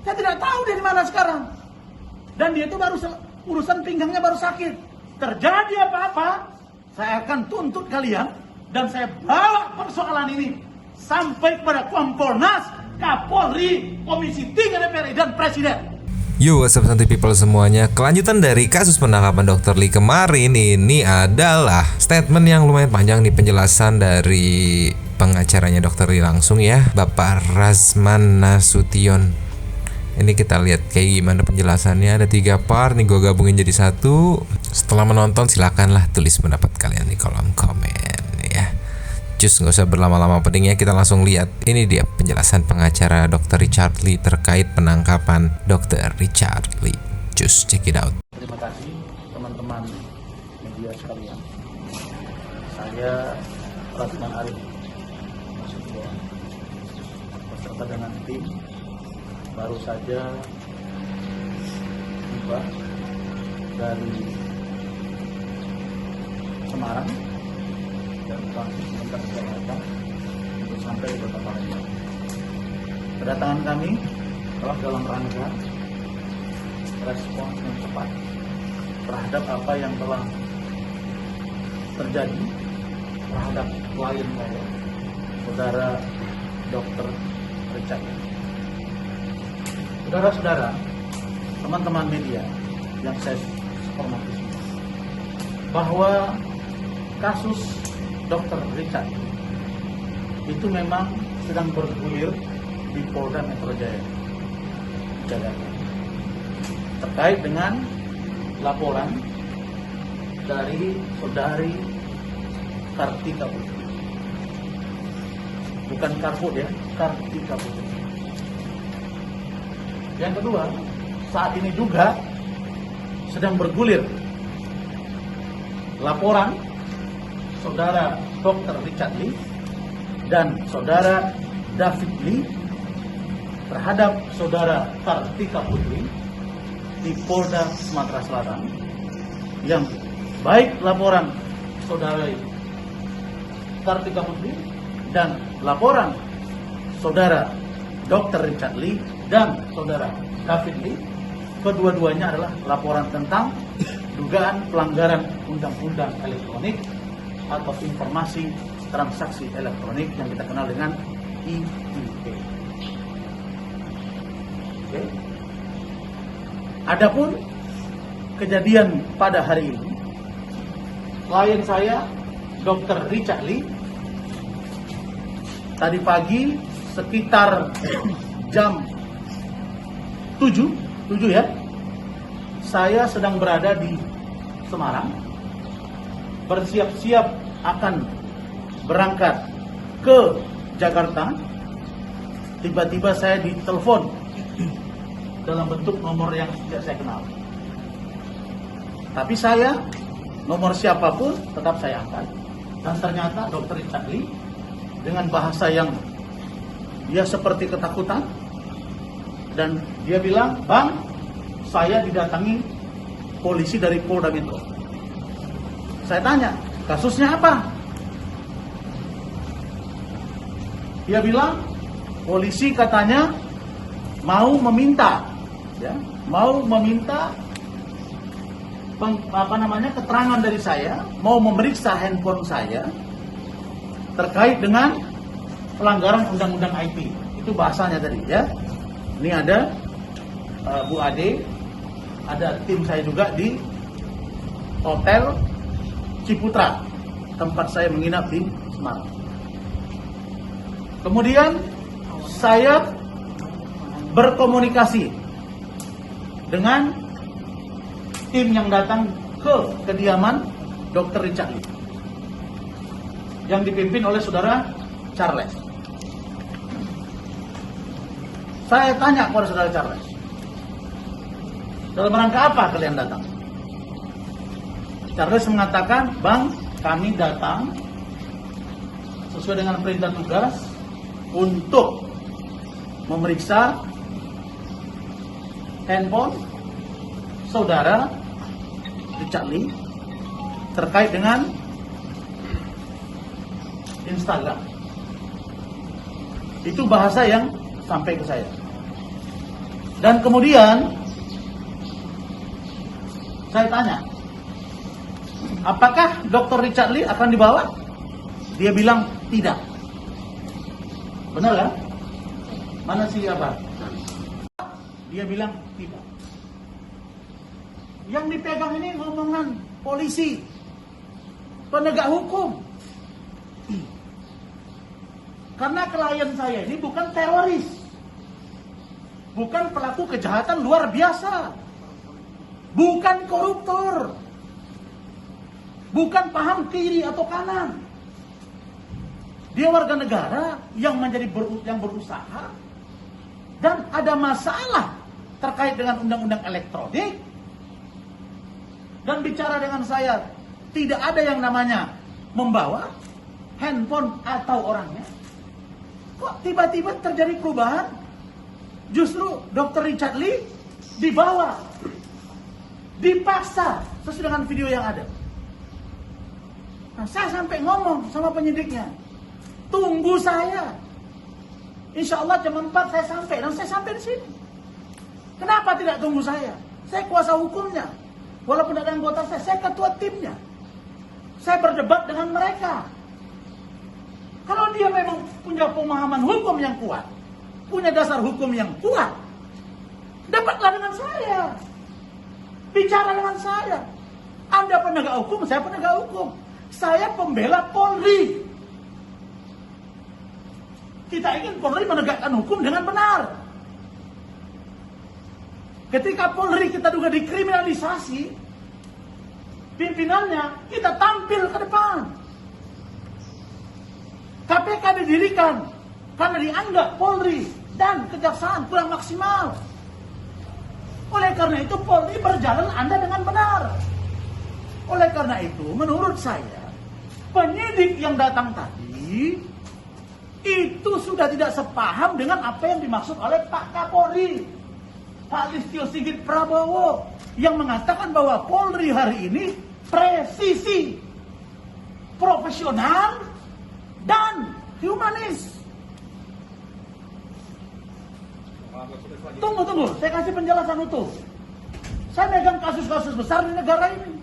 Saya tidak tahu dia di mana sekarang. Dan dia itu baru urusan pinggangnya baru sakit. Terjadi apa-apa, saya akan tuntut kalian dan saya bawa persoalan ini sampai kepada Kompolnas, Kapolri, Komisi 3 DPR dan Presiden. Yo, what's up Santai People semuanya. Kelanjutan dari kasus penangkapan Dr. Lee kemarin ini adalah statement yang lumayan panjang nih, penjelasan dari pengacaranya Dr. Lee langsung ya, Bapak Razman Nasution. Ini kita lihat kayak gimana penjelasannya. Ada 3 part nih, gue gabungin jadi satu. Setelah menonton silakanlah tulis pendapat kalian di kolom komen ya. Cus, nggak usah berlama-lama pentingnya, kita langsung lihat. Ini dia penjelasan pengacara Dr. Richard Lee terkait penangkapan Dr. Richard Lee. Cus, check it out. Terima kasih teman-teman media sekalian. Saya Razman Arif Nasution beserta dengan tim baru saja tiba dari Semarang dan langsung sebentar datang untuk sampai ke Kota Palembang. Kedatangan kami telah dalam rangka respons yang cepat terhadap apa yang telah terjadi terhadap klien saya, saudara Dr. Richard. Saudara-saudara, teman-teman media yang saya hormati, bahwa kasus Dr. Richard itu memang sedang bergulir di Polda Metro Jaya, Jakarta, terkait dengan laporan dari saudari Kartika Putri, bukan Karput ya, Kartika Putri. Yang kedua, saat ini juga sedang bergulir laporan saudara Dr. Richard Lee dan saudara David Lee terhadap saudara Kartika Putri di Polda Sumatera Selatan, yang baik laporan saudara Kartika Putri dan laporan saudara Dr. Richard Lee dan saudara David Lee, kedua-duanya adalah laporan tentang dugaan pelanggaran undang-undang elektronik atau informasi transaksi elektronik yang kita kenal dengan ITE. Oke. Adapun kejadian pada hari ini, klien saya Dr. Richard Lee tadi pagi sekitar jam 7 ya, saya sedang berada di Semarang, bersiap-siap akan berangkat ke Jakarta. Tiba-tiba saya ditelepon dalam bentuk nomor yang tidak saya kenal. Tapi saya, nomor siapapun tetap saya angkat. Dan ternyata Dr. Richard Lee dengan bahasa yang dia seperti ketakutan, dan dia bilang, "Bang, saya didatangi polisi dari Polda Metro." Saya tanya, "Kasusnya apa?" Dia bilang, polisi katanya mau meminta keterangan dari saya, mau memeriksa handphone saya terkait dengan pelanggaran undang-undang IT. Itu bahasanya tadi ya. Ini ada Bu Ade, ada tim saya juga di Hotel Ciputra, tempat saya menginap di Semarang. Kemudian saya berkomunikasi dengan tim yang datang ke kediaman Dr. Richard Lee yang dipimpin oleh saudara Charles. Saya tanya kepada saudara Charles, dalam rangka apa kalian datang? Charles mengatakan, "Bang, kami datang sesuai dengan perintah tugas untuk memeriksa handphone saudara Richard Lee terkait dengan Instagram." Itu bahasa yang sampai ke saya. Dan kemudian saya tanya, apakah Dr. Richard Lee akan dibawa? Dia bilang tidak. Benar kan? Mana si apa? Dia bilang tidak. Yang dipegang ini ngomongan polisi, penegak hukum. Karena klien saya ini bukan teroris, bukan pelaku kejahatan luar biasa, bukan koruptor, bukan paham kiri atau kanan. Dia warga negara yang yang berusaha dan ada masalah terkait dengan undang-undang elektronik. Dan bicara dengan saya, tidak ada yang namanya membawa handphone atau orangnya. Kok tiba-tiba terjadi perubahan? Justru Dr. Richard Lee dibawa, dipaksa sesuai dengan video yang ada. Nah, saya sampai ngomong sama penyidiknya, tunggu saya. Insya Allah jam 4 saya sampai, dan saya sampai di sini. Kenapa tidak tunggu saya? Saya kuasa hukumnya. Walaupun ada anggota saya ketua timnya. Saya berdebat dengan mereka. Kalau dia memang punya pemahaman hukum yang kuat, punya dasar hukum yang kuat, dapatlah dengan saya. Bicara dengan saya. Anda penegak hukum, saya penegak hukum. Saya pembela Polri. Kita ingin Polri menegakkan hukum dengan benar. Ketika Polri kita duga dikriminalisasi, pimpinannya kita tampil ke depan. KPK didirikan karena dianggap Polri dan Kejaksaan kurang maksimal. Oleh karena itu Polri berjalan Anda dengan benar. Oleh karena itu menurut saya penyidik yang datang tadi itu sudah tidak sepaham dengan apa yang dimaksud oleh Pak Kapolri, Pak Listio Sigit Prabowo, yang mengatakan bahwa Polri hari ini presisi, profesional, dan humanis. Tunggu, saya kasih penjelasan utuh. Saya megang kasus-kasus besar di negara ini.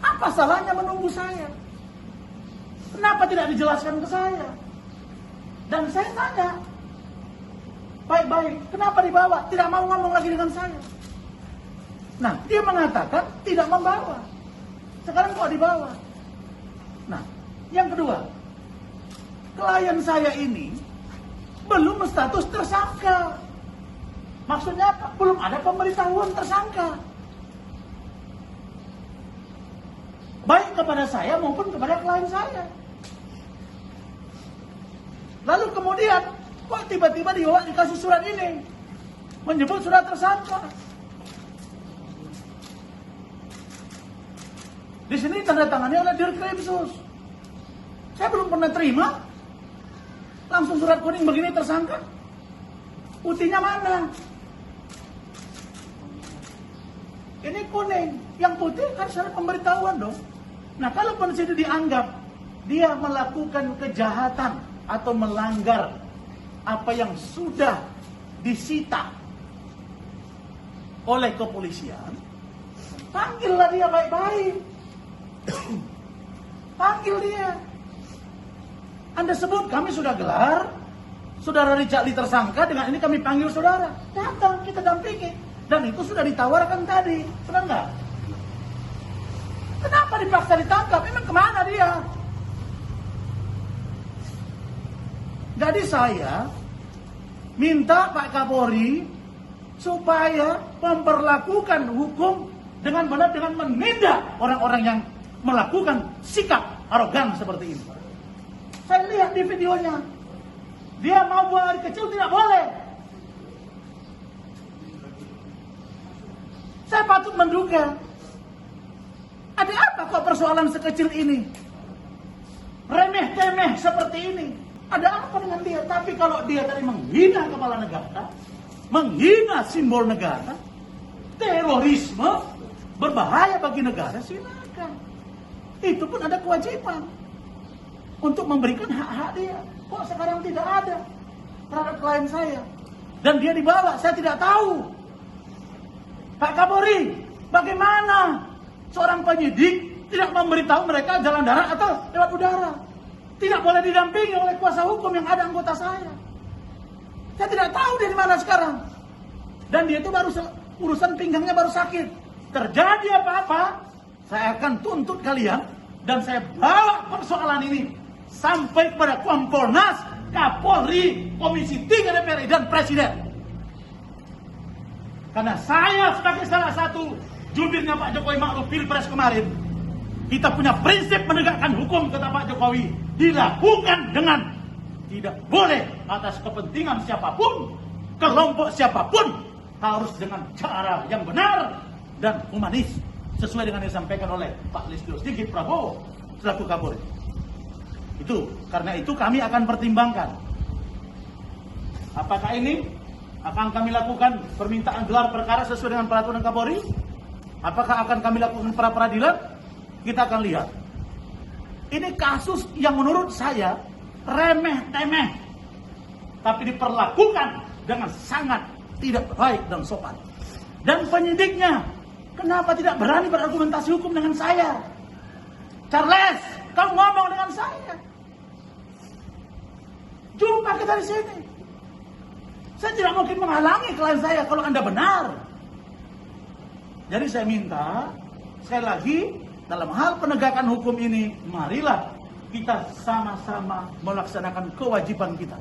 Apa salahnya menunggu saya? Kenapa tidak dijelaskan ke saya? Dan saya tanya, baik-baik, kenapa dibawa? Tidak mau ngomong lagi dengan saya. Nah, dia mengatakan tidak membawa. Sekarang kok dibawa? Nah, yang kedua, klien saya ini belum status tersangka. Maksudnya apa? Belum ada pemberitahuan tersangka. Baik kepada saya maupun kepada klien saya. Lalu kemudian, kok tiba-tiba dikasih surat ini? Menyebut surat tersangka. Di sini tanda tangannya oleh Dirkrimsus. Saya belum pernah terima. Langsung surat kuning begini tersangka. Putihnya mana? Ini kuning. Yang putih kan syarat pemberitahuan dong. Nah, kalau itu dianggap dia melakukan kejahatan atau melanggar apa yang sudah disita oleh kepolisian, panggillah dia baik-baik. Panggil dia. Anda sebut kami sudah gelar, saudara Richard Lee tersangka, dengan ini kami panggil saudara. Datang, kita dampingi. Dan itu sudah ditawarkan tadi. Benar nggak? Kenapa dipaksa ditangkap? Emang kemana dia? Jadi saya minta Pak Kapolri supaya memperlakukan hukum dengan benar, dengan menindak orang-orang yang melakukan sikap arogan seperti ini. Saya lihat di videonya, dia mau buang air kecil tidak boleh. Saya patut menduga, ada apa kok persoalan sekecil ini? Remeh-temeh seperti ini. Ada apa dengan dia? Tapi kalau dia tadi menghina kepala negara, menghina simbol negara, terorisme, berbahaya bagi negara, silakan. Itu pun ada kewajiban untuk memberikan hak-hak dia. Kok sekarang tidak ada terhadap klien saya? Dan dia dibawa, saya tidak tahu. Pak Kapolri, bagaimana seorang penyidik tidak memberitahu mereka jalan darat atau lewat udara? Tidak boleh didampingi oleh kuasa hukum yang ada anggota saya. Saya tidak tahu dia di mana sekarang. Dan dia itu baru urusan pinggangnya baru sakit. Terjadi apa-apa, saya akan tuntut kalian dan saya bawa persoalan ini sampai kepada Kompolnas, Kapolri, Komisi 3 DPR RI dan Presiden. Karena saya sebagai salah satu jubirnya Pak Jokowi Ma'ruf Pilpres kemarin, kita punya prinsip menegakkan hukum, kata Pak Jokowi, dilakukan dengan tidak boleh atas kepentingan siapapun, kelompok siapapun, harus dengan cara yang benar dan humanis, sesuai dengan yang disampaikan oleh Pak Listio Sigit Prabowo selaku Kapolri. Karena itu kami akan pertimbangkan apakah ini akan kami lakukan permintaan gelar perkara sesuai dengan peraturan Kapolri, apakah akan kami lakukan pra peradilan. Kita akan lihat. Ini kasus yang menurut saya remeh-temeh, tapi diperlakukan dengan sangat tidak baik dan sopan. Dan penyidiknya, kenapa tidak berani berargumentasi hukum dengan saya? Charles, kamu ngomong dengan saya. Jumpa kita di sini. Saya tidak mungkin menghalangi klien saya kalau Anda benar. Jadi saya minta, sekali lagi, dalam hal penegakan hukum ini, marilah kita sama-sama melaksanakan kewajiban kita.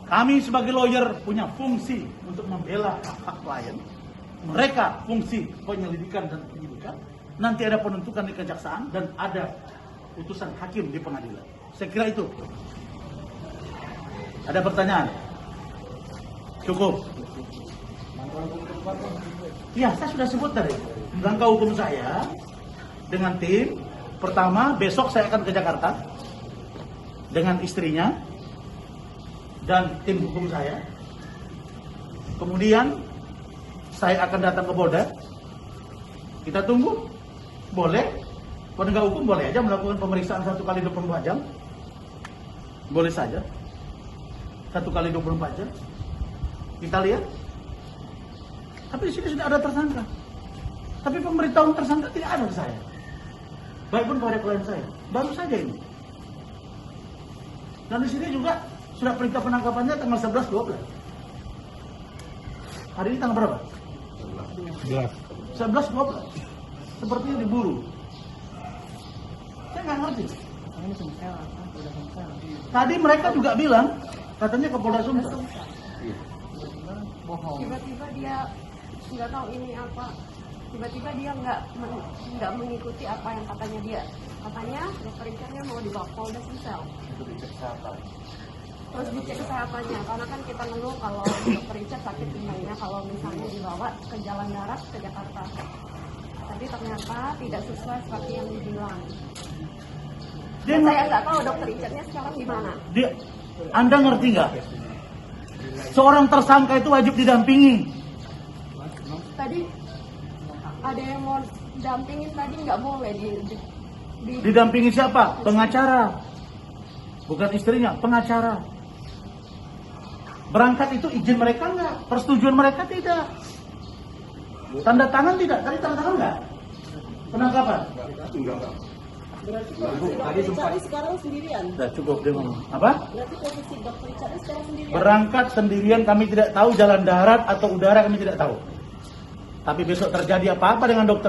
Kami sebagai lawyer punya fungsi untuk membela hak-hak klien. Mereka fungsi penyelidikan dan penyidikan. Nanti ada penuntutan di kejaksaan dan ada putusan hakim di pengadilan. Saya kira itu. Ada pertanyaan? Cukup. Ya, saya sudah sebut tadi. Langkah hukum saya dengan tim. Pertama, besok saya akan ke Jakarta dengan istrinya dan tim hukum saya. Kemudian saya akan datang ke Polda. Kita tunggu. Boleh. Penegak hukum boleh aja melakukan pemeriksaan 1 kali 24 jam. Boleh saja. 1 kali 24 jam. Kita lihat. Tapi di sini sudah ada tersangka. Tapi pemberitahuan tersangka tidak ada ke saya. Baik pun pada klien saya. Baru saja ini. Dan di sini juga sudah perintah penangkapannya tanggal 11-12. Hari ini tanggal berapa? 11-12. Sepertinya diburu. Saya nggak ngerti. Tadi mereka juga bilang, katanya ke Polda Sumsel. Bohong. Tiba-tiba dia nggak tahu ini apa. Tiba-tiba dia nggak mengikuti apa yang katanya dia. Katanya dokter Richardnya mau dibawa ke Polda Sumsel. Terus dicek kesehatannya, karena kan kita ngeluh kalau dokter Richard sakit pinggangnya kalau misalnya dibawa ke jalan darat ke Jakarta. Tapi ternyata tidak sesuai seperti yang dibilang. Saya nggak tahu dokter Richardnya sekarang di mana. Anda ngerti nggak? Seorang tersangka itu wajib didampingi. Tadi ada yang mau dampingin, tadi nggak boleh Didampingi siapa? Pengacara. Bukan istrinya, pengacara. Berangkat itu izin mereka nggak? Persetujuan mereka tidak. Tanda tangan tidak? Tadi tanda tangan nggak? Penangkapan? Enggak. Berarti Richard sekarang sendirian. Sudah cukup dia ngomong. Apa? Berarti posisi dokter Richard sekarang sendirian. Berangkat sendirian, kami tidak tahu jalan darat atau udara, kami tidak tahu. Tapi besok terjadi apa-apa dengan dokter